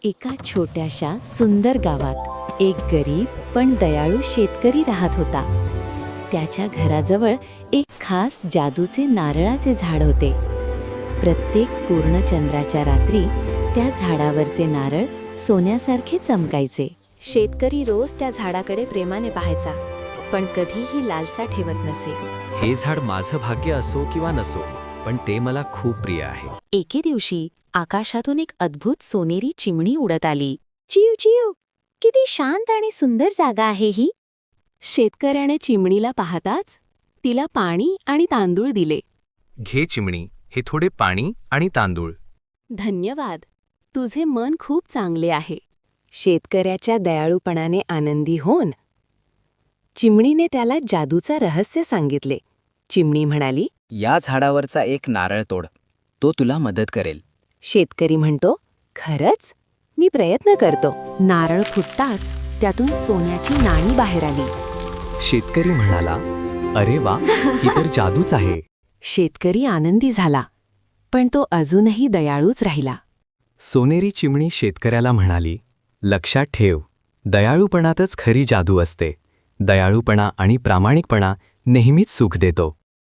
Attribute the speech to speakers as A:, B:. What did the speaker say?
A: एका छोट्याशा सुंदर गावात एक गरीब पण दयाळू शेतकरी राहत होता. त्याच्या घराजवळ एक खास जादूचे नारळाचे झाड होते. प्रत्येक पूर्णचंद्राच्या रात्री त्या झाडावरचे नारळ सोन्यासारखे चमकायचे. शेतकरी रोज त्या झाडाकडे प्रेमाने पाहायचा, पण कधीही लालसा ठेवत नसे.
B: हे झाड माझं भाग्य असो किंवा नसो, पण ते मला खूप प्रिय आहे.
A: एके दिवशी आकाशातून एक अद्भुत सोनेरी चिमणी उडत आली. चिव चिव, किती शांत आणि सुंदर जागा आहे ही. शेतकऱ्याने चिमणीला पाहताच तिला पाणी आणि तांदूळ दिले.
B: घे चिमणी, हे थोडे पाणी आणि तांदूळ.
A: धन्यवाद, तुझे मन खूप चांगले आहे. शेतकऱ्याच्या दयाळूपणाने आनंदी होऊन चिमणीने त्याला जादूचा रहस्य सांगितले. चिमणी म्हणाली,
C: या झाडावरचा एक नारळ तोड, तो तुला मदत करेल.
A: शेतकरी म्हणतो, खरंच, मी प्रयत्न करतो. नारळ फुटताच त्यातून सोन्याची नाणी बाहेर आली.
B: शेतकरी म्हणाला, अरे वा, ही तर जादूच आहे.
A: शेतकरी आनंदी झाला, पण तो अजूनही दयाळूच राहिला.
B: सोनेरी चिमणी शेतकऱ्याला म्हणाली, लक्षात ठेव, दयाळूपणातच खरी जादू असते. दयाळूपणा आणि प्रामाणिकपणा नेहमीच सुख देतो.